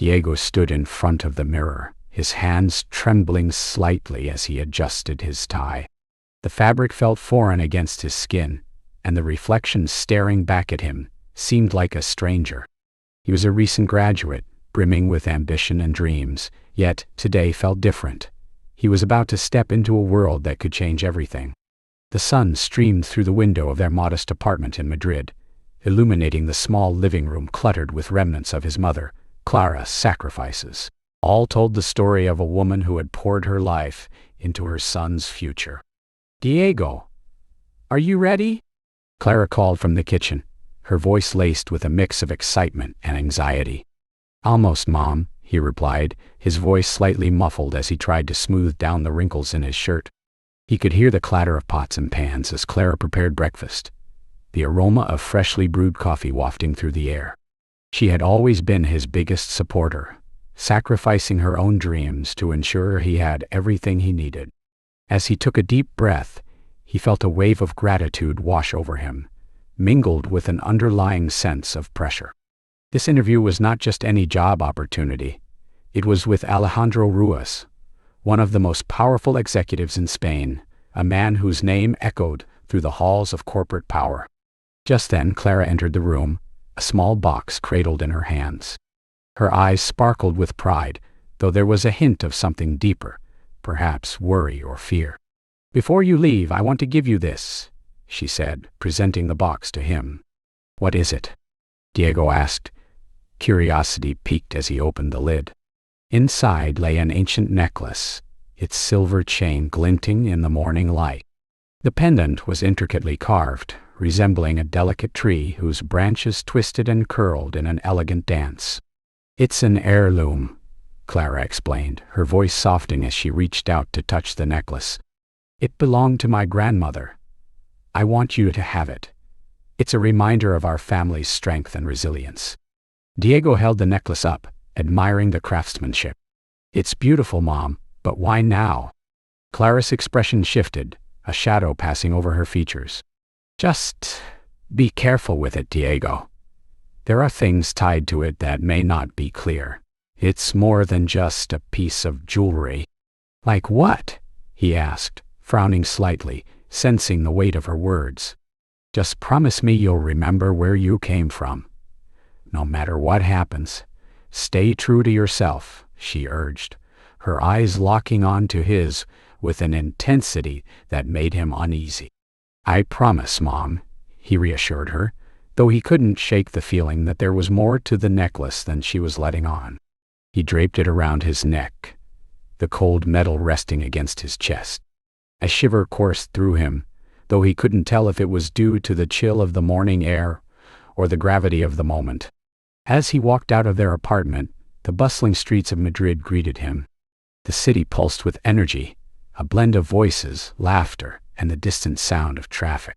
Diego stood in front of the mirror, his hands trembling slightly as he adjusted his tie. The fabric felt foreign against his skin, and the reflection staring back at him seemed like a stranger. He was a recent graduate, brimming with ambition and dreams, yet today felt different. He was about to step into a world that could change everything. The sun streamed through the window of their modest apartment in Madrid, illuminating the small living room cluttered with remnants of his mother, Clara's sacrifices. All told the story of a woman who had poured her life into her son's future. "Diego, are you ready?" Clara called from the kitchen, her voice laced with a mix of excitement and anxiety. "Almost, Mom," he replied, his voice slightly muffled as he tried to smooth down the wrinkles in his shirt. He could hear the clatter of pots and pans as Clara prepared breakfast, the aroma of freshly brewed coffee wafting through the air. She had always been his biggest supporter, sacrificing her own dreams to ensure he had everything he needed. As he took a deep breath, he felt a wave of gratitude wash over him, mingled with an underlying sense of pressure. This interview was not just any job opportunity. It was with Alejandro Ruiz, one of the most powerful executives in Spain, a man whose name echoed through the halls of corporate power. Just then, Clara entered the room, a small box cradled in her hands. Her eyes sparkled with pride, though there was a hint of something deeper, perhaps worry or fear. "Before you leave, I want to give you this," she said, presenting the box to him. "What is it?" Diego asked. Curiosity piqued as he opened the lid. Inside lay an ancient necklace, its silver chain glinting in the morning light. The pendant was intricately carved, resembling a delicate tree whose branches twisted and curled in an elegant dance. "It's an heirloom," Clara explained, her voice softening as she reached out to touch the necklace. "It belonged to my grandmother. I want you to have it. It's a reminder of our family's strength and resilience." Diego held the necklace up, admiring the craftsmanship. "It's beautiful, Mom, but why now?" Clara's expression shifted, a shadow passing over her features. "Just be careful with it, Diego. There are things tied to it that may not be clear. It's more than just a piece of jewelry." "Like what?" he asked, frowning slightly, sensing the weight of her words. "Just promise me you'll remember where you came from. No matter what happens, stay true to yourself," she urged, her eyes locking onto his with an intensity that made him uneasy. "I promise, Mom," he reassured her, though he couldn't shake the feeling that there was more to the necklace than she was letting on. He draped it around his neck, the cold metal resting against his chest. A shiver coursed through him, though he couldn't tell if it was due to the chill of the morning air or the gravity of the moment. As he walked out of their apartment, the bustling streets of Madrid greeted him. The city pulsed with energy, a blend of voices, laughter, and the distant sound of traffic.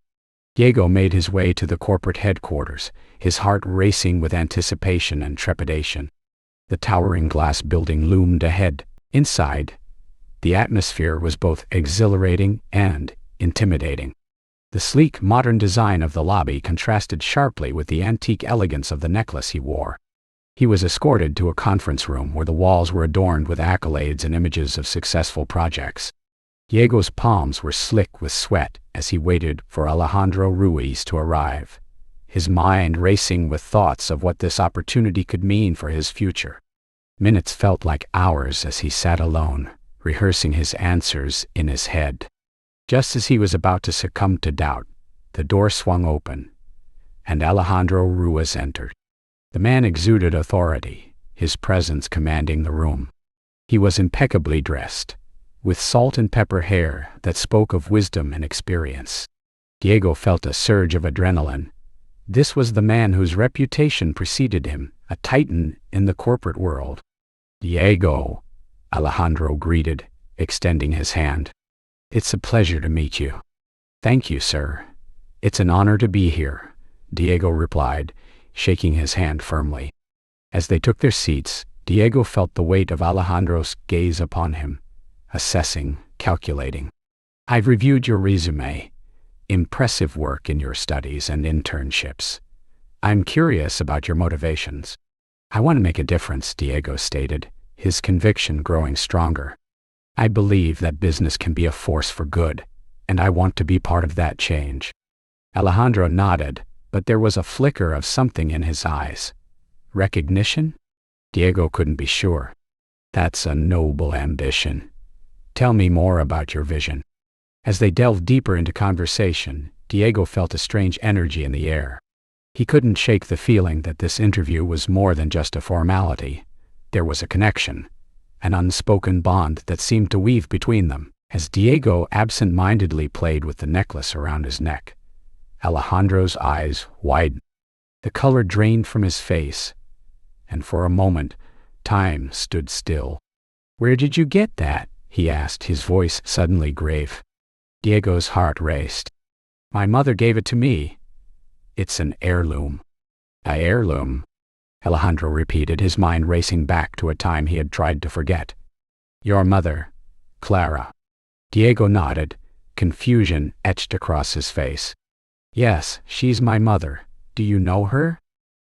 Diego made his way to the corporate headquarters, his heart racing with anticipation and trepidation. The towering glass building loomed ahead. Inside, the atmosphere was both exhilarating and intimidating. The sleek, modern design of the lobby contrasted sharply with the antique elegance of the necklace he wore. He was escorted to a conference room where the walls were adorned with accolades and images of successful projects. Diego's palms were slick with sweat as he waited for Alejandro Ruiz to arrive, his mind racing with thoughts of what this opportunity could mean for his future. Minutes felt like hours as he sat alone, rehearsing his answers in his head. Just as he was about to succumb to doubt, the door swung open, and Alejandro Ruiz entered. The man exuded authority, his presence commanding the room. He was impeccably dressed, with salt and pepper hair that spoke of wisdom and experience. Diego felt a surge of adrenaline. This was the man whose reputation preceded him, a titan in the corporate world. "Diego," Alejandro greeted, extending his hand. "It's a pleasure to meet you." "Thank you, sir. It's an honor to be here," Diego replied, shaking his hand firmly. As they took their seats, Diego felt the weight of Alejandro's gaze upon him, assessing, calculating. "I've reviewed your resume. Impressive work in your studies and internships. I'm curious about your motivations." I want to make a difference, Diego stated, his conviction growing stronger. I believe that business can be a force for good, and I want to be part of that change. Alejandro nodded, but there was a flicker of something in his eyes. Recognition? Diego couldn't be sure. That's a noble ambition. Tell me more about your vision. As they delved deeper into conversation, Diego felt a strange energy in the air. He couldn't shake the feeling that this interview was more than just a formality. There was a connection, an unspoken bond that seemed to weave between them. As Diego absent-mindedly played with the necklace around his neck, Alejandro's eyes widened. The color drained from his face, and for a moment, time stood still. "Where did you get that?" he asked, his voice suddenly grave. Diego's heart raced. "My mother gave it to me. It's an heirloom." "An heirloom?" Alejandro repeated, his mind racing back to a time he had tried to forget. "Your mother, Clara." Diego nodded, confusion etched across his face. "Yes, she's my mother. Do you know her?"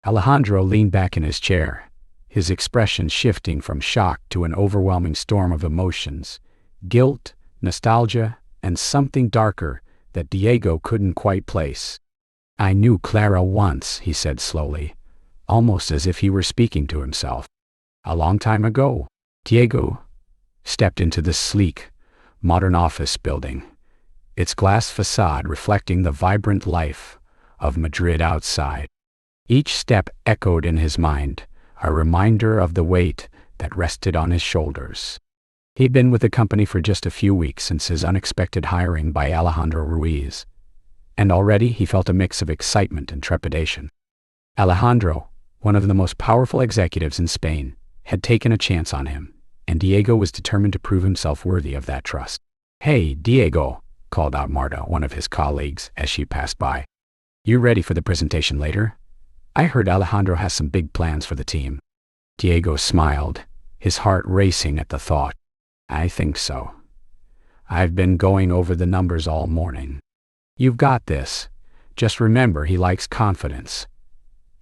Alejandro leaned back in his chair, his expression shifting from shock to an overwhelming storm of emotions, guilt, nostalgia, and something darker that Diego couldn't quite place. "I knew Clara once," he said slowly, almost as if he were speaking to himself. "A long time ago." Diego stepped into the sleek, modern office building, its glass facade reflecting the vibrant life of Madrid outside. Each step echoed in his mind, a reminder of the weight that rested on his shoulders. He'd been with the company for just a few weeks since his unexpected hiring by Alejandro Ruiz, and already he felt a mix of excitement and trepidation. Alejandro, one of the most powerful executives in Spain, had taken a chance on him, and Diego was determined to prove himself worthy of that trust. "Hey, Diego," called out Marta, one of his colleagues, as she passed by. "You ready for the presentation later? I heard Alejandro has some big plans for the team." Diego smiled, his heart racing at the thought. "I think so. I've been going over the numbers all morning." "You've got this. Just remember he likes confidence.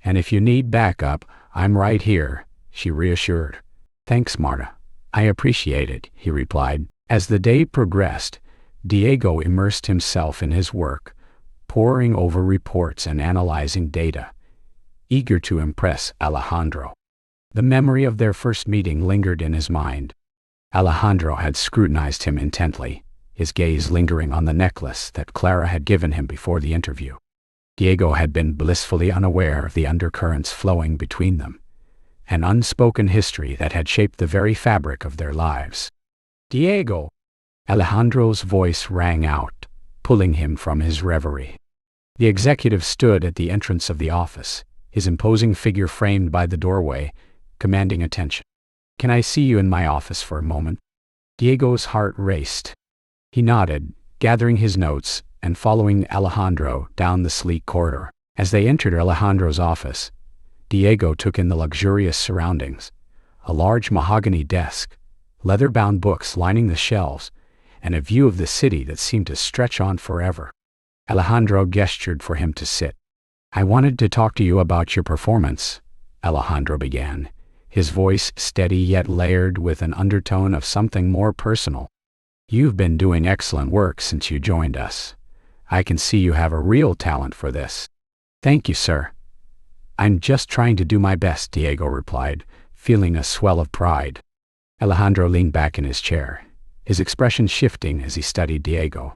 And if you need backup, I'm right here," she reassured. "Thanks, Marta. I appreciate it," he replied. As the day progressed, Diego immersed himself in his work, poring over reports and analyzing data, eager to impress Alejandro. The memory of their first meeting lingered in his mind. Alejandro had scrutinized him intently, his gaze lingering on the necklace that Clara had given him before the interview. Diego had been blissfully unaware of the undercurrents flowing between them, an unspoken history that had shaped the very fabric of their lives. "Diego!" Alejandro's voice rang out, pulling him from his reverie. The executive stood at the entrance of the office, his imposing figure framed by the doorway, commanding attention. "Can I see you in my office for a moment?" Diego's heart raced. He nodded, gathering his notes and following Alejandro down the sleek corridor. As they entered Alejandro's office, Diego took in the luxurious surroundings: a large mahogany desk, leather-bound books lining the shelves, and a view of the city that seemed to stretch on forever. Alejandro gestured for him to sit. "I wanted to talk to you about your performance," Alejandro began, his voice steady yet layered with an undertone of something more personal. "You've been doing excellent work since you joined us. I can see you have a real talent for this." "Thank you, sir. I'm just trying to do my best," Diego replied, feeling a swell of pride. Alejandro leaned back in his chair, his expression shifting as he studied Diego.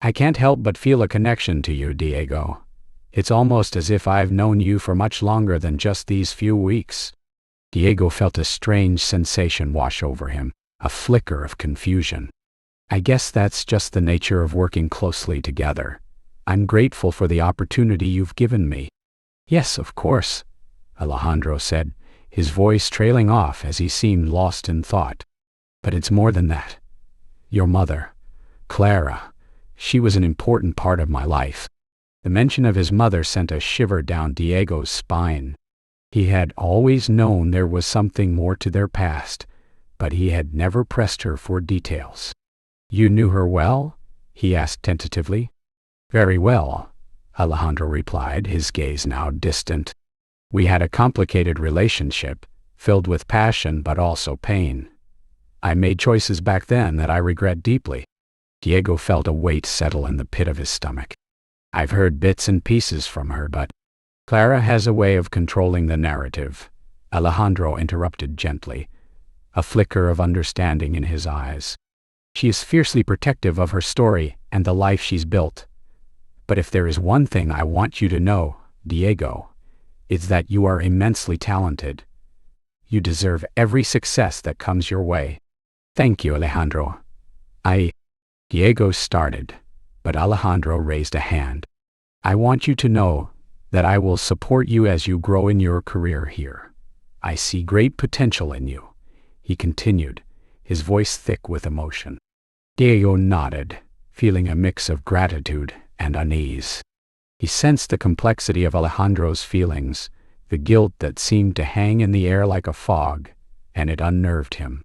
"I can't help but feel a connection to you, Diego. It's almost as if I've known you for much longer than just these few weeks." Diego felt a strange sensation wash over him, a flicker of confusion. "I guess that's just the nature of working closely together. I'm grateful for the opportunity you've given me." "Yes, of course," Alejandro said, his voice trailing off as he seemed lost in thought. "But it's more than that. Your mother, Clara, she was an important part of my life." The mention of his mother sent a shiver down Diego's spine. He had always known there was something more to their past, but he had never pressed her for details. "You knew her well?" he asked tentatively. "Very well," Alejandro replied, his gaze now distant. We had a complicated relationship, filled with passion but also pain. I made choices back then that I regret deeply. Diego felt a weight settle in the pit of his stomach. I've heard bits and pieces from her, but Clara has a way of controlling the narrative, Alejandro interrupted gently, a flicker of understanding in his eyes. She is fiercely protective of her story and the life she's built. But if there is one thing I want you to know, Diego, it's that you are immensely talented. You deserve every success that comes your way. Thank you, Alejandro. Diego started, but Alejandro raised a hand. I want you to know that I will support you as you grow in your career here. I see great potential in you, he continued, his voice thick with emotion. Diego nodded, feeling a mix of gratitude and unease. He sensed the complexity of Alejandro's feelings, the guilt that seemed to hang in the air like a fog, and it unnerved him.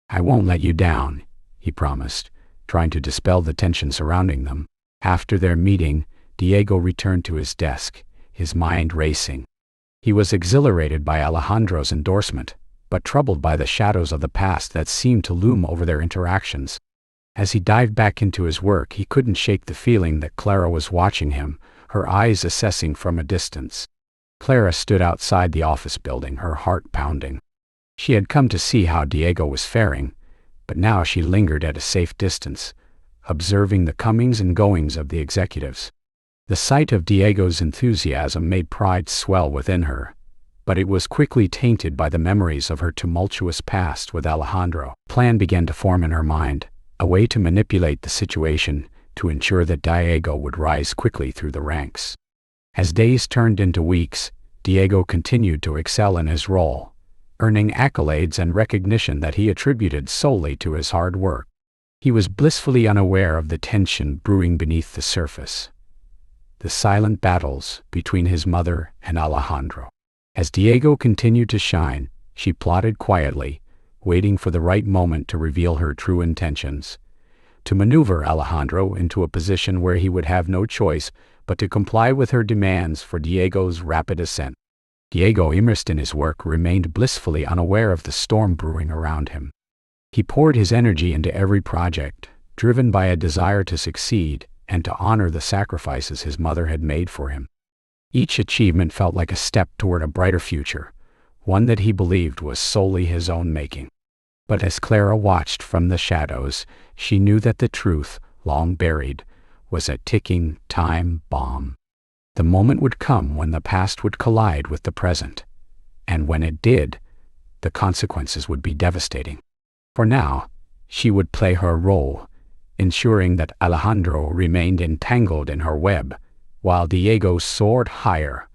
I won't let you down, he promised, trying to dispel the tension surrounding them. After their meeting, Diego returned to his desk, his mind racing. He was exhilarated by Alejandro's endorsement, but troubled by the shadows of the past that seemed to loom over their interactions. As he dived back into his work, he couldn't shake the feeling that Clara was watching him, her eyes assessing from a distance. Clara stood outside the office building, her heart pounding. She had come to see how Diego was faring, but now she lingered at a safe distance, observing the comings and goings of the executives. The sight of Diego's enthusiasm made pride swell within her, but it was quickly tainted by the memories of her tumultuous past with Alejandro. A plan began to form in her mind, a way to manipulate the situation to ensure that Diego would rise quickly through the ranks. As days turned into weeks, Diego continued to excel in his role, earning accolades and recognition that he attributed solely to his hard work. He was blissfully unaware of the tension brewing beneath the surface, the silent battles between his mother and Alejandro. As Diego continued to shine, she plotted quietly, waiting for the right moment to reveal her true intentions, to maneuver Alejandro into a position where he would have no choice but to comply with her demands for Diego's rapid ascent. Diego, immersed in his work, remained blissfully unaware of the storm brewing around him. He poured his energy into every project, driven by a desire to succeed and to honor the sacrifices his mother had made for him. Each achievement felt like a step toward a brighter future, one that he believed was solely his own making. But as Clara watched from the shadows, she knew that the truth, long buried, was a ticking time bomb. The moment would come when the past would collide with the present, and when it did, the consequences would be devastating. For now, she would play her role, ensuring that Alejandro remained entangled in her web, while Diego soared higher,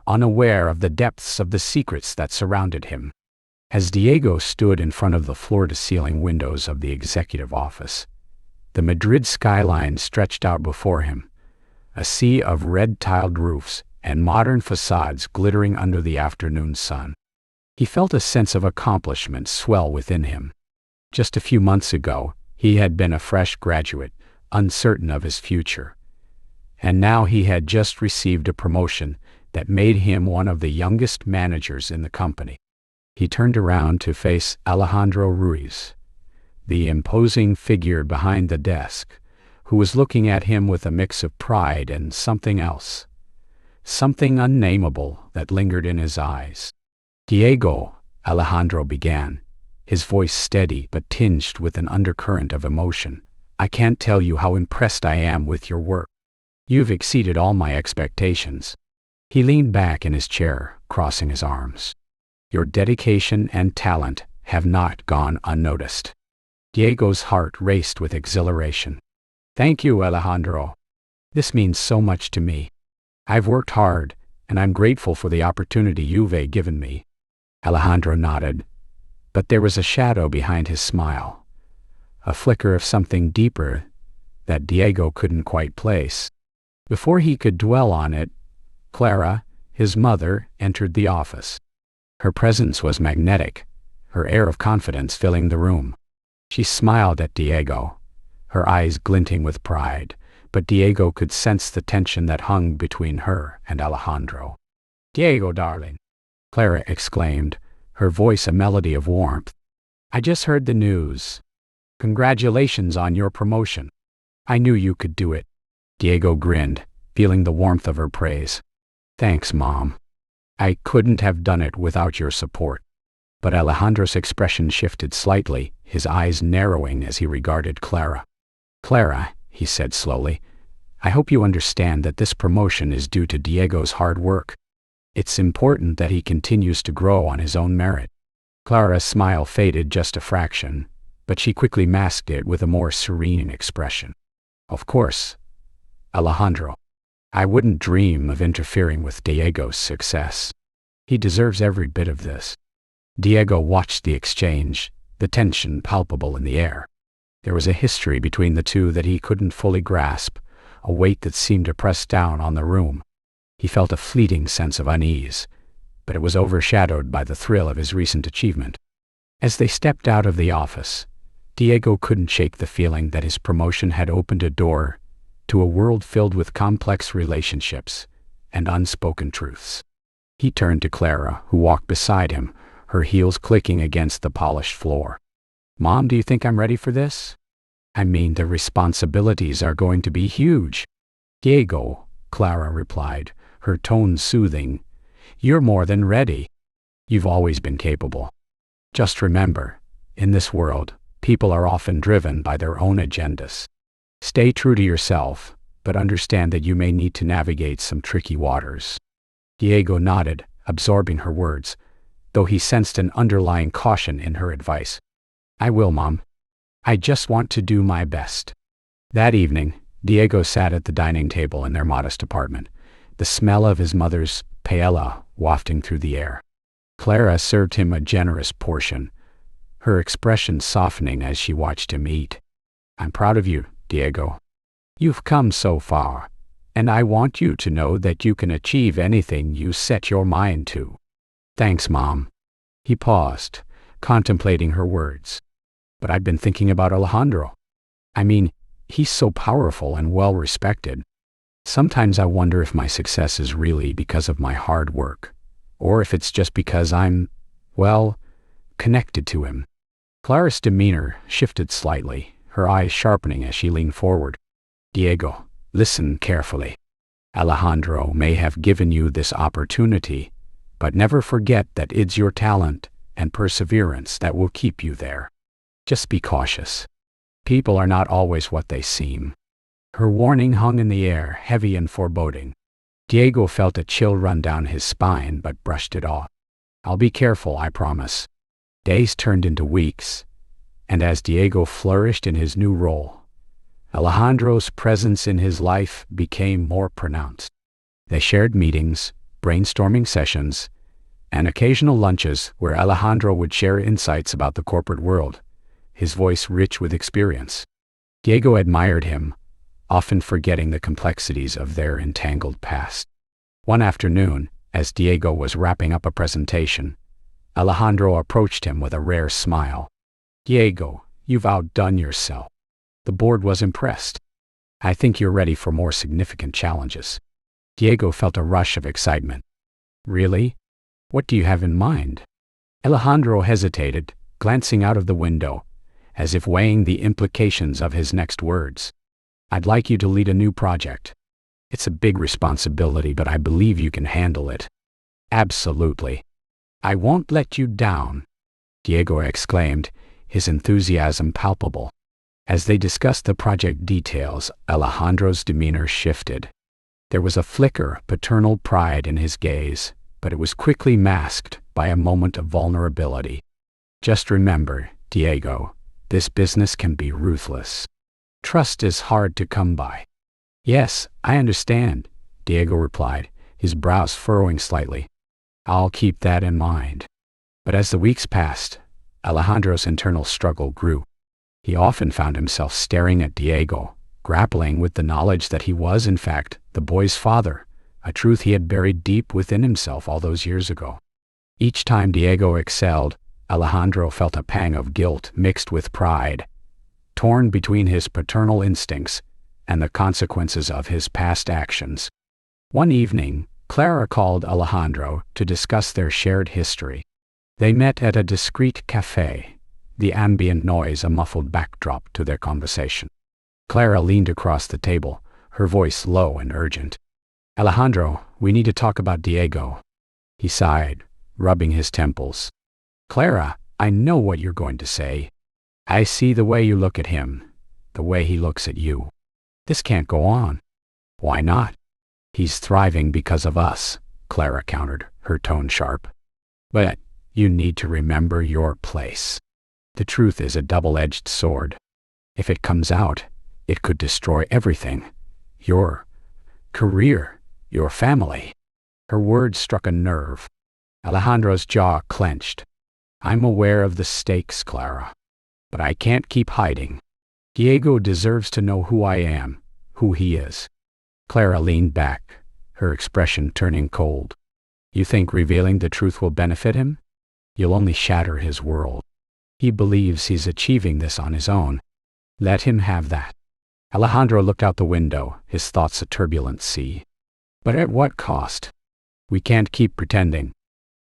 unaware of the depths of the secrets that surrounded him. As Diego stood in front of the floor-to-ceiling windows of the executive office, the Madrid skyline stretched out before him, a sea of red-tiled roofs and modern facades glittering under the afternoon sun. He felt a sense of accomplishment swell within him. Just a few months ago, he had been a fresh graduate, uncertain of his future. And now he had just received a promotion that made him one of the youngest managers in the company. He turned around to face Alejandro Ruiz, the imposing figure behind the desk, who was looking at him with a mix of pride and something else, something unnameable that lingered in his eyes. Diego, Alejandro began, his voice steady but tinged with an undercurrent of emotion. I can't tell you how impressed I am with your work. You've exceeded all my expectations. He leaned back in his chair, crossing his arms. Your dedication and talent have not gone unnoticed. Diego's heart raced with exhilaration. Thank you, Alejandro. This means so much to me. I've worked hard, and I'm grateful for the opportunity you've given me. Alejandro nodded, but there was a shadow behind his smile, a flicker of something deeper that Diego couldn't quite place. Before he could dwell on it, Clara, his mother, entered the office. Her presence was magnetic, her air of confidence filling the room. She smiled at Diego, her eyes glinting with pride, but Diego could sense the tension that hung between her and Alejandro. Diego, darling, Clara exclaimed, her voice a melody of warmth. "I just heard the news. Congratulations on your promotion. I knew you could do it." Diego grinned, feeling the warmth of her praise. "Thanks, Mom. I couldn't have done it without your support." But Alejandro's expression shifted slightly, his eyes narrowing as he regarded Clara. "Clara," he said slowly, "I hope you understand that this promotion is due to Diego's hard work. It's important that he continues to grow on his own merit." Clara's smile faded just a fraction, but she quickly masked it with a more serene expression. "Of course, Alejandro. I wouldn't dream of interfering with Diego's success. He deserves every bit of this." Diego watched the exchange, the tension palpable in the air. There was a history between the two that he couldn't fully grasp, a weight that seemed to press down on the room. He felt a fleeting sense of unease, but it was overshadowed by the thrill of his recent achievement. As they stepped out of the office, Diego couldn't shake the feeling that his promotion had opened a door to a world filled with complex relationships and unspoken truths. He turned to Clara, who walked beside him, her heels clicking against the polished floor. "Mom, do you think I'm ready for this? I mean, the responsibilities are going to be huge." "Diego," Clara replied, her tone soothing, "you're more than ready. You've always been capable. Just remember, in this world, people are often driven by their own agendas. Stay true to yourself, but understand that you may need to navigate some tricky waters." Diego nodded, absorbing her words, though he sensed an underlying caution in her advice. "I will, Mom. I just want to do my best." That evening, Diego sat at the dining table in their modest apartment, the smell of his mother's paella wafting through the air. Clara served him a generous portion, her expression softening as she watched him eat. "I'm proud of you, Diego. You've come so far, and I want you to know that you can achieve anything you set your mind to." "Thanks, Mom." He paused, contemplating her words. "But I've been thinking about Alejandro. I mean, he's so powerful and well-respected. Sometimes I wonder if my success is really because of my hard work, or if it's just because I'm, well, connected to him." Clara's demeanor shifted slightly, her eyes sharpening as she leaned forward. "Diego, listen carefully. Alejandro may have given you this opportunity, but never forget that it's your talent and perseverance that will keep you there. Just be cautious. People are not always what they seem." Her warning hung in the air, heavy and foreboding. Diego felt a chill run down his spine but brushed it off. "I'll be careful, I promise." Days turned into weeks, and as Diego flourished in his new role, Alejandro's presence in his life became more pronounced. They shared meetings, brainstorming sessions, and occasional lunches where Alejandro would share insights about the corporate world, his voice rich with experience. Diego admired him, often forgetting the complexities of their entangled past. One afternoon, as Diego was wrapping up a presentation, Alejandro approached him with a rare smile. "Diego, you've outdone yourself." The board was impressed. "I think you're ready for more significant challenges." Diego felt a rush of excitement. "Really? What do you have in mind?" Alejandro hesitated, glancing out of the window, as if weighing the implications of his next words. "I'd like you to lead a new project. It's a big responsibility, but I believe you can handle it." "Absolutely. I won't let you down," Diego exclaimed, his enthusiasm palpable. As they discussed the project details, Alejandro's demeanor shifted. There was a flicker of paternal pride in his gaze, but it was quickly masked by a moment of vulnerability. "Just remember, Diego, this business can be ruthless. Trust is hard to come by." "Yes, I understand," Diego replied, his brows furrowing slightly. "I'll keep that in mind." But as the weeks passed, Alejandro's internal struggle grew. He often found himself staring at Diego, grappling with the knowledge that he was, in fact, the boy's father, a truth he had buried deep within himself all those years ago. Each time Diego excelled, Alejandro felt a pang of guilt mixed with pride, torn between his paternal instincts and the consequences of his past actions. One evening, Clara called Alejandro to discuss their shared history. They met at a discreet cafe, the ambient noise a muffled backdrop to their conversation. Clara leaned across the table, her voice low and urgent. "Alejandro, we need to talk about Diego." He sighed, rubbing his temples. "Clara, I know what you're going to say. I see the way you look at him, the way he looks at you. This can't go on." "Why not?" "He's thriving because of us," Clara countered, her tone sharp. "But you need to remember your place. The truth is a double-edged sword. If it comes out, it could destroy everything. Your career, your family." Her words struck a nerve. Alejandro's jaw clenched. "I'm aware of the stakes, Clara. But I can't keep hiding. Diego deserves to know who I am, who he is." Clara leaned back, her expression turning cold. "You think revealing the truth will benefit him? You'll only shatter his world. He believes he's achieving this on his own. Let him have that." Alejandro looked out the window, his thoughts a turbulent sea. "But at what cost? We can't keep pretending."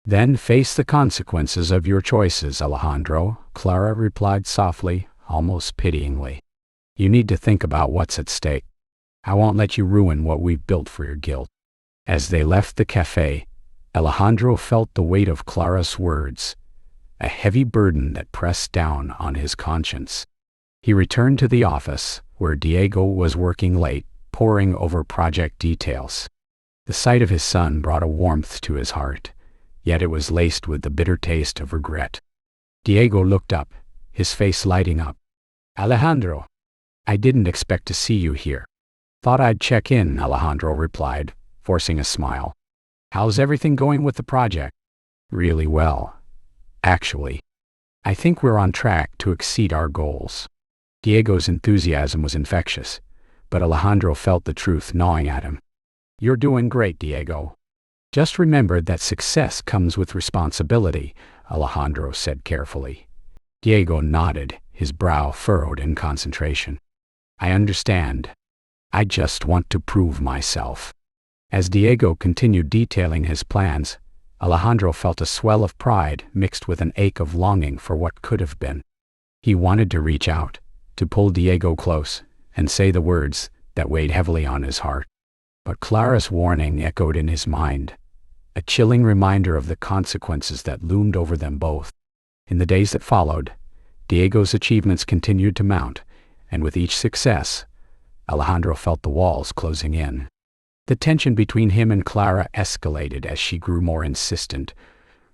"Then face the consequences of your choices, Alejandro," Clara replied softly, almost pityingly. "You need to think about what's at stake. I won't let you ruin what we've built for your guilt." As they left the cafe, Alejandro felt the weight of Clara's words, a heavy burden that pressed down on his conscience. He returned to the office, where Diego was working late, poring over project details. The sight of his son brought a warmth to his heart, yet it was laced with the bitter taste of regret. Diego looked up, his face lighting up. "Alejandro, I didn't expect to see you here." "Thought I'd check in," Alejandro replied, forcing a smile. "How's everything going with the project?" "Really well. Actually, I think we're on track to exceed our goals." Diego's enthusiasm was infectious, but Alejandro felt the truth gnawing at him. "You're doing great, Diego. Just remember that success comes with responsibility," Alejandro said carefully. Diego nodded, his brow furrowed in concentration. "I understand. I just want to prove myself." As Diego continued detailing his plans, Alejandro felt a swell of pride mixed with an ache of longing for what could have been. He wanted to reach out, to pull Diego close, and say the words that weighed heavily on his heart. But Clara's warning echoed in his mind, a chilling reminder of the consequences that loomed over them both. In the days that followed, Diego's achievements continued to mount, and with each success, Alejandro felt the walls closing in. The tension between him and Clara escalated as she grew more insistent,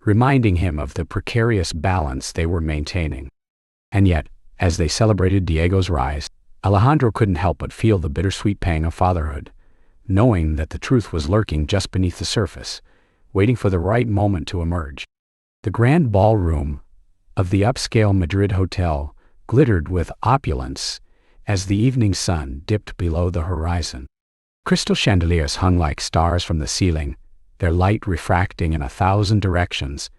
reminding him of the precarious balance they were maintaining. And yet, as they celebrated Diego's rise, Alejandro couldn't help but feel the bittersweet pang of fatherhood, knowing that the truth was lurking just beneath the surface, waiting for the right moment to emerge. The grand ballroom of the upscale Madrid hotel glittered with opulence as the evening sun dipped below the horizon. Crystal chandeliers hung like stars from the ceiling, their light refracting in 1,000 directions,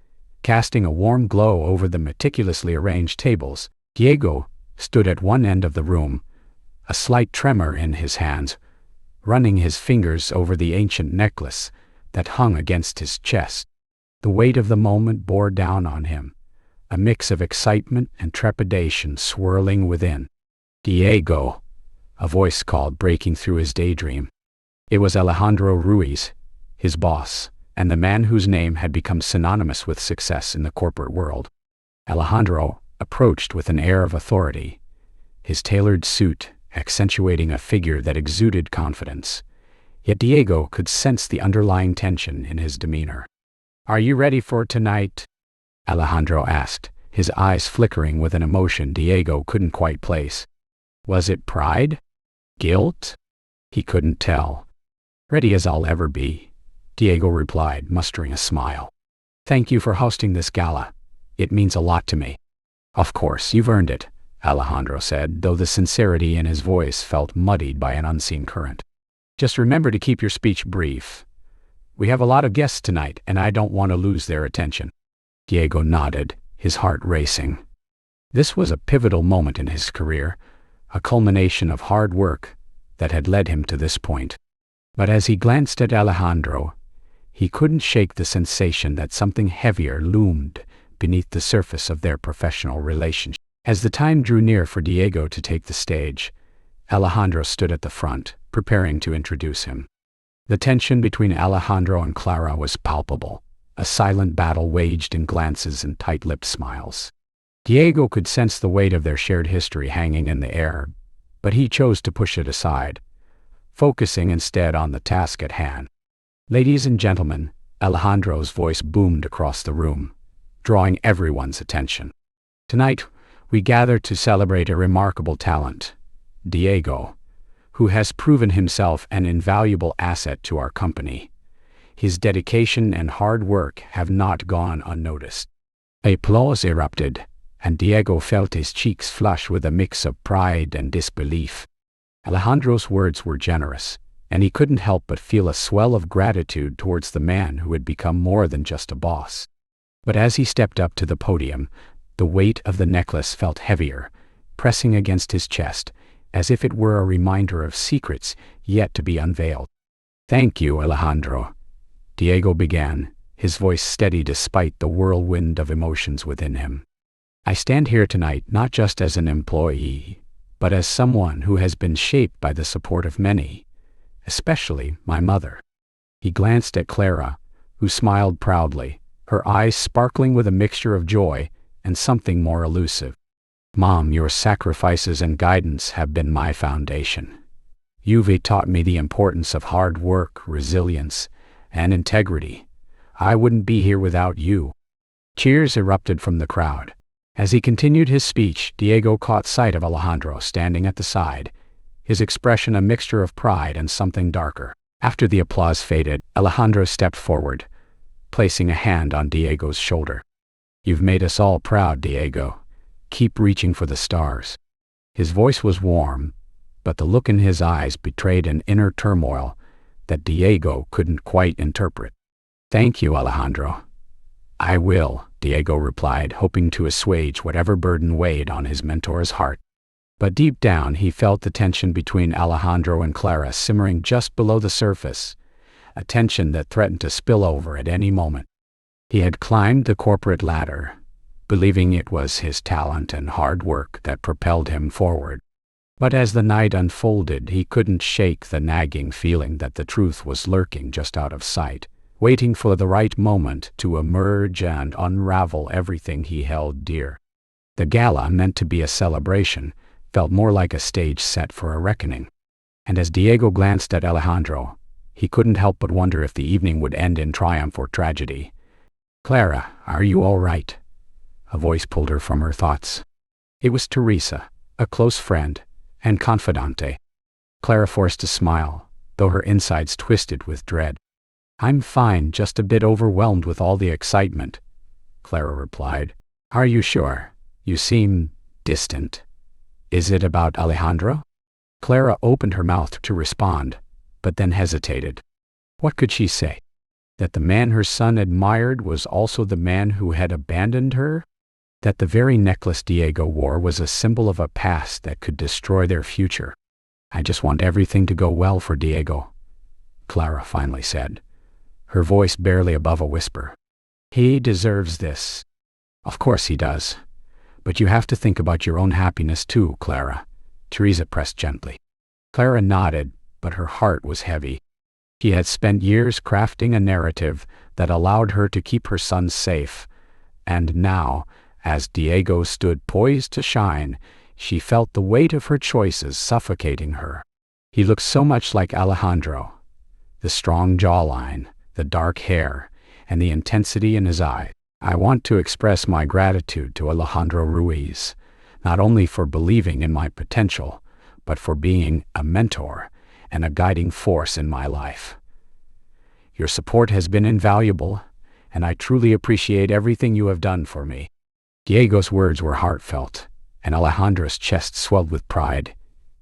casting a warm glow over the meticulously arranged tables. Diego stood at one end of the room, a slight tremor in his hands, running his fingers over the ancient necklace that hung against his chest. The weight of the moment bore down on him, a mix of excitement and trepidation swirling within. "Diego," a voice called, breaking through his daydream. It was Alejandro Ruiz, his boss, and the man whose name had become synonymous with success in the corporate world. Alejandro approached with an air of authority, his tailored suit accentuating a figure that exuded confidence. Yet Diego could sense the underlying tension in his demeanor. "Are you ready for tonight?" Alejandro asked, his eyes flickering with an emotion Diego couldn't quite place. Was it pride? Guilt? He couldn't tell. "Ready as I'll ever be," Diego replied, mustering a smile. "Thank you for hosting this gala. It means a lot to me." "Of course, you've earned it," Alejandro said, though the sincerity in his voice felt muddied by an unseen current. "Just remember to keep your speech brief. We have a lot of guests tonight, and I don't want to lose their attention." Diego nodded, his heart racing. This was a pivotal moment in his career, a culmination of hard work that had led him to this point. But as he glanced at Alejandro, he couldn't shake the sensation that something heavier loomed beneath the surface of their professional relationship. As the time drew near for Diego to take the stage, Alejandro stood at the front, preparing to introduce him. The tension between Alejandro and Clara was palpable, a silent battle waged in glances and tight-lipped smiles. Diego could sense the weight of their shared history hanging in the air, but he chose to push it aside, focusing instead on the task at hand. "Ladies and gentlemen," Alejandro's voice boomed across the room, drawing everyone's attention. "Tonight, we gather to celebrate a remarkable talent, Diego, who has proven himself an invaluable asset to our company. His dedication and hard work have not gone unnoticed." Applause erupted, and Diego felt his cheeks flush with a mix of pride and disbelief. Alejandro's words were generous, and he couldn't help but feel a swell of gratitude towards the man who had become more than just a boss. But as he stepped up to the podium, the weight of the necklace felt heavier, pressing against his chest, as if it were a reminder of secrets yet to be unveiled. "Thank you, Alejandro," Diego began, his voice steady despite the whirlwind of emotions within him. "I stand here tonight not just as an employee, but as someone who has been shaped by the support of many, especially my mother." He glanced at Clara, who smiled proudly, her eyes sparkling with a mixture of joy and something more elusive. "Mom, your sacrifices and guidance have been my foundation. You've taught me the importance of hard work, resilience, and integrity. I wouldn't be here without you." Cheers erupted from the crowd. As he continued his speech, Diego caught sight of Alejandro standing at the side, his expression a mixture of pride and something darker. After the applause faded, Alejandro stepped forward, placing a hand on Diego's shoulder. "You've made us all proud, Diego. Keep reaching for the stars." His voice was warm, but the look in his eyes betrayed an inner turmoil that Diego couldn't quite interpret. "Thank you, Alejandro." "I will," Diego replied, hoping to assuage whatever burden weighed on his mentor's heart. But deep down he felt the tension between Alejandro and Clara simmering just below the surface, a tension that threatened to spill over at any moment. He had climbed the corporate ladder, believing it was his talent and hard work that propelled him forward. But as the night unfolded, he couldn't shake the nagging feeling that the truth was lurking just out of sight, waiting for the right moment to emerge and unravel everything he held dear. The gala, meant to be a celebration, felt more like a stage set for a reckoning. And as Diego glanced at Alejandro, he couldn't help but wonder if the evening would end in triumph or tragedy. "Clara, are you all right?" A voice pulled her from her thoughts. It was Teresa, a close friend and confidante. Clara forced a smile, though her insides twisted with dread. "I'm fine, just a bit overwhelmed with all the excitement," Clara replied. "Are you sure? You seem distant. Is it about Alejandro?" Clara opened her mouth to respond, but then hesitated. What could she say? That the man her son admired was also the man who had abandoned her? That the very necklace Diego wore was a symbol of a past that could destroy their future? "I just want everything to go well for Diego," Clara finally said, her voice barely above a whisper. "He deserves this." "Of course he does. But you have to think about your own happiness too, Clara," Teresa pressed gently. Clara nodded, but her heart was heavy. She had spent years crafting a narrative that allowed her to keep her son safe, and now, as Diego stood poised to shine, she felt the weight of her choices suffocating her. He looked so much like Alejandro, the strong jawline, the dark hair, and the intensity in his eyes. "I want to express my gratitude to Alejandro Ruiz, not only for believing in my potential, but for being a mentor and a guiding force in my life. Your support has been invaluable, and I truly appreciate everything you have done for me." Diego's words were heartfelt, and Alejandro's chest swelled with pride,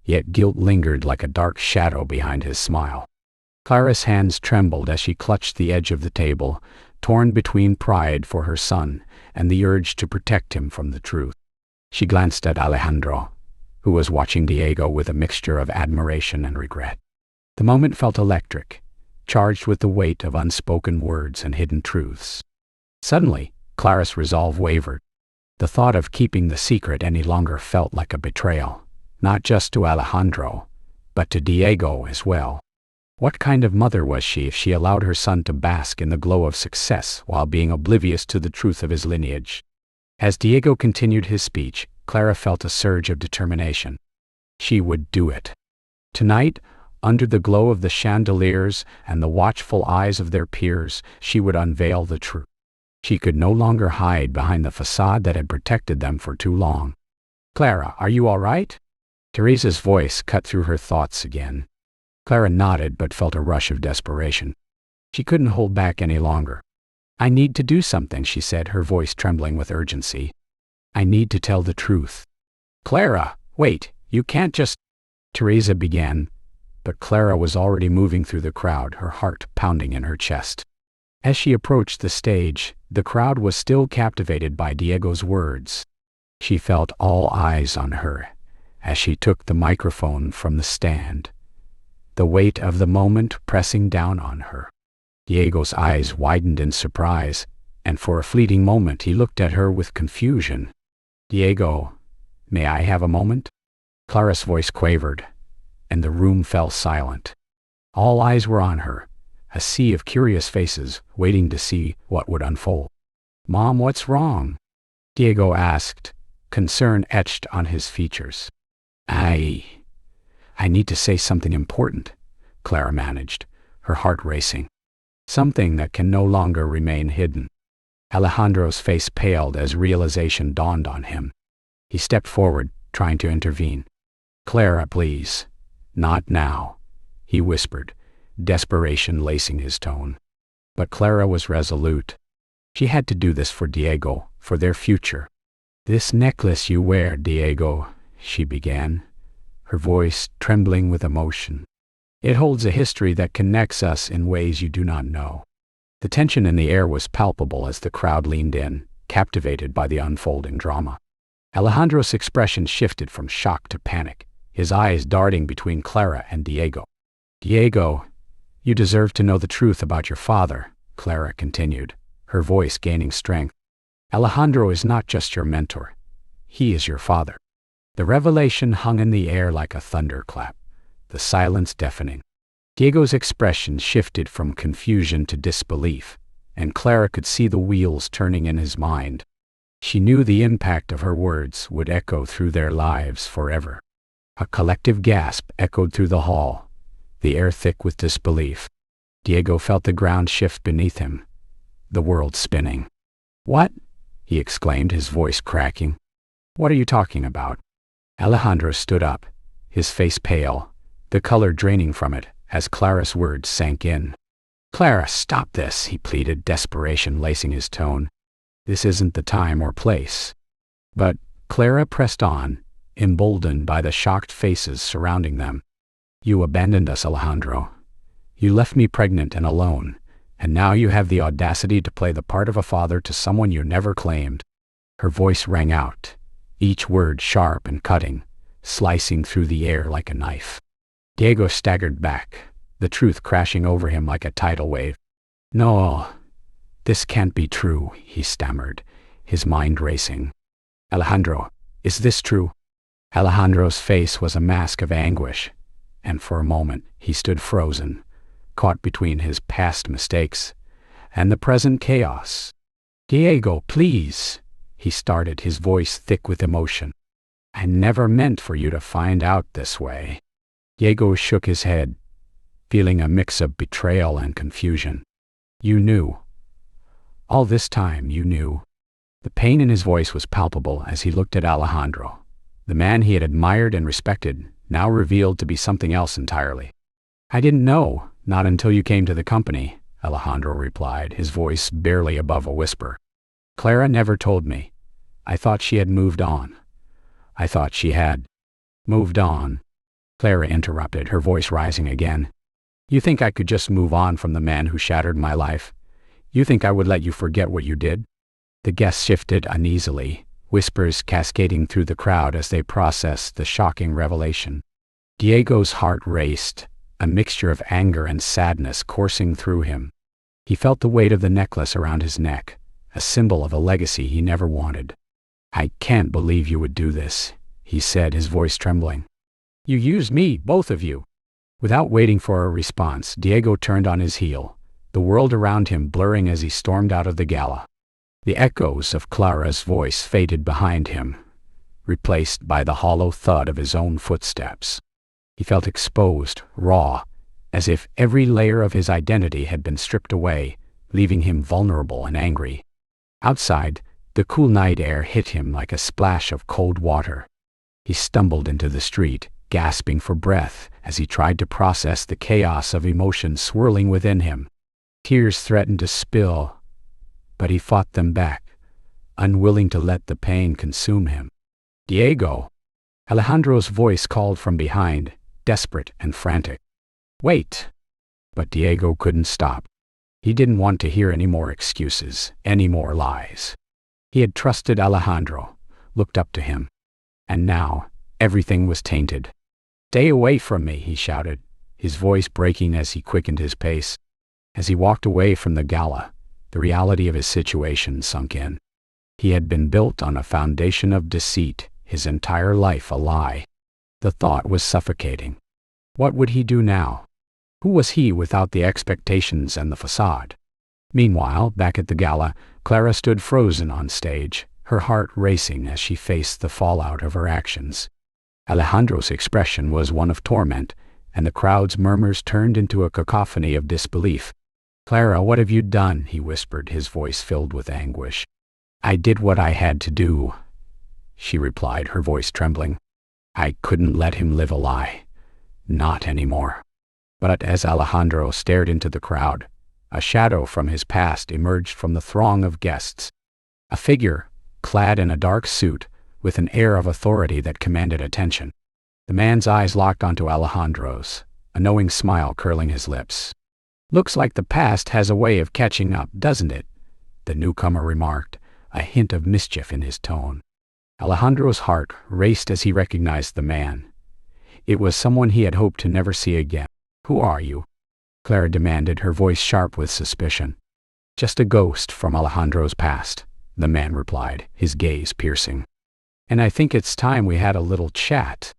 yet guilt lingered like a dark shadow behind his smile. Clara's hands trembled as she clutched the edge of the table, torn between pride for her son and the urge to protect him from the truth. She glanced at Alejandro, who was watching Diego with a mixture of admiration and regret. The moment felt electric, charged with the weight of unspoken words and hidden truths. Suddenly, Clara's resolve wavered. The thought of keeping the secret any longer felt like a betrayal, not just to Alejandro, but to Diego as well. What kind of mother was she if she allowed her son to bask in the glow of success while being oblivious to the truth of his lineage? As Diego continued his speech, Clara felt a surge of determination. She would do it. Tonight, under the glow of the chandeliers and the watchful eyes of their peers, she would unveil the truth. She could no longer hide behind the facade that had protected them for too long. "Clara, are you all right?" Teresa's voice cut through her thoughts again. Clara nodded but felt a rush of desperation. She couldn't hold back any longer. "I need to do something," she said, her voice trembling with urgency. "I need to tell the truth." "Clara, wait, you can't just—" Teresa began, but Clara was already moving through the crowd, her heart pounding in her chest. As she approached the stage, the crowd was still captivated by Diego's words. She felt all eyes on her as she took the microphone from the stand, the weight of the moment pressing down on her. Diego's eyes widened in surprise, and for a fleeting moment he looked at her with confusion. "Diego, may I have a moment?" Clara's voice quavered, and the room fell silent. All eyes were on her, a sea of curious faces waiting to see what would unfold. "Mom, what's wrong?" Diego asked, concern etched on his features. I need to say something important," Clara managed, her heart racing. "Something that can no longer remain hidden." Alejandro's face paled as realization dawned on him. He stepped forward, trying to intervene. "Clara, please. Not now," he whispered, desperation lacing his tone. But Clara was resolute. She had to do this for Diego, for their future. "This necklace you wear, Diego," she began, her voice trembling with emotion. "It holds a history that connects us in ways you do not know." The tension in the air was palpable as the crowd leaned in, captivated by the unfolding drama. Alejandro's expression shifted from shock to panic, his eyes darting between Clara and Diego. "Diego, you deserve to know the truth about your father," Clara continued, her voice gaining strength. "Alejandro is not just your mentor. He is your father." The revelation hung in the air like a thunderclap, the silence deafening. Diego's expression shifted from confusion to disbelief, and Clara could see the wheels turning in his mind. She knew the impact of her words would echo through their lives forever. A collective gasp echoed through the hall, the air thick with disbelief. Diego felt the ground shift beneath him, the world spinning. "What?" he exclaimed, his voice cracking. "What are you talking about?" Alejandro stood up, his face pale, the color draining from it as Clara's words sank in. "Clara, stop this," he pleaded, desperation lacing his tone. "This isn't the time or place." But Clara pressed on, emboldened by the shocked faces surrounding them. "You abandoned us, Alejandro. You left me pregnant and alone, and now you have the audacity to play the part of a father to someone you never claimed." Her voice rang out, each word sharp and cutting, slicing through the air like a knife. Diego staggered back, the truth crashing over him like a tidal wave. "No, this can't be true," he stammered, his mind racing. "Alejandro, is this true?" Alejandro's face was a mask of anguish, and for a moment he stood frozen, caught between his past mistakes and the present chaos. "Diego, please," he started, his voice thick with emotion. "I never meant for you to find out this way." Diego shook his head, feeling a mix of betrayal and confusion. "You knew. All this time you knew." The pain in his voice was palpable as he looked at Alejandro, the man he had admired and respected, now revealed to be something else entirely. "I didn't know, not until you came to the company," Alejandro replied, his voice barely above a whisper. "Clara never told me. I thought she had moved on. I thought she had moved on." Clara interrupted, her voice rising again. "You think I could just move on from the man who shattered my life? You think I would let you forget what you did?" The guests shifted uneasily, whispers cascading through the crowd as they processed the shocking revelation. Diego's heart raced, a mixture of anger and sadness coursing through him. He felt the weight of the necklace around his neck, a symbol of a legacy he never wanted. "I can't believe you would do this," he said, his voice trembling. "You used me, both of you." Without waiting for a response, Diego turned on his heel, the world around him blurring as he stormed out of the gala. The echoes of Clara's voice faded behind him, replaced by the hollow thud of his own footsteps. He felt exposed, raw, as if every layer of his identity had been stripped away, leaving him vulnerable and angry. Outside, the cool night air hit him like a splash of cold water. He stumbled into the street, gasping for breath as he tried to process the chaos of emotions swirling within him. Tears threatened to spill, but he fought them back, unwilling to let the pain consume him. "Diego!" Alejandro's voice called from behind, desperate and frantic. "Wait!" But Diego couldn't stop. He didn't want to hear any more excuses, any more lies. He had trusted Alejandro, looked up to him. And now, everything was tainted. "Stay away from me," he shouted, his voice breaking as he quickened his pace. As he walked away from the gala, the reality of his situation sunk in. He had been built on a foundation of deceit, his entire life a lie. The thought was suffocating. What would he do now? Who was he without the expectations and the facade? Meanwhile, back at the gala, Clara stood frozen on stage, her heart racing as she faced the fallout of her actions. Alejandro's expression was one of torment, and the crowd's murmurs turned into a cacophony of disbelief. "Clara, what have you done?" he whispered, his voice filled with anguish. "I did what I had to do," she replied, her voice trembling. "I couldn't let him live a lie. Not anymore." But as Alejandro stared into the crowd, a shadow from his past emerged from the throng of guests. A figure, clad in a dark suit, with an air of authority that commanded attention. The man's eyes locked onto Alejandro's, a knowing smile curling his lips. "Looks like the past has a way of catching up, doesn't it?" the newcomer remarked, a hint of mischief in his tone. Alejandro's heart raced as he recognized the man. It was someone he had hoped to never see again. "Who are you?" Clara demanded, her voice sharp with suspicion. "Just a ghost from Alejandro's past," the man replied, his gaze piercing. "And I think it's time we had a little chat."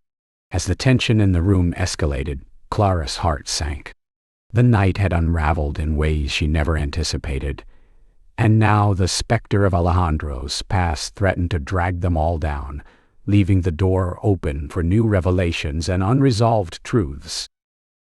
As the tension in the room escalated, Clara's heart sank. The night had unraveled in ways she never anticipated, and now the specter of Alejandro's past threatened to drag them all down, leaving the door open for new revelations and unresolved truths.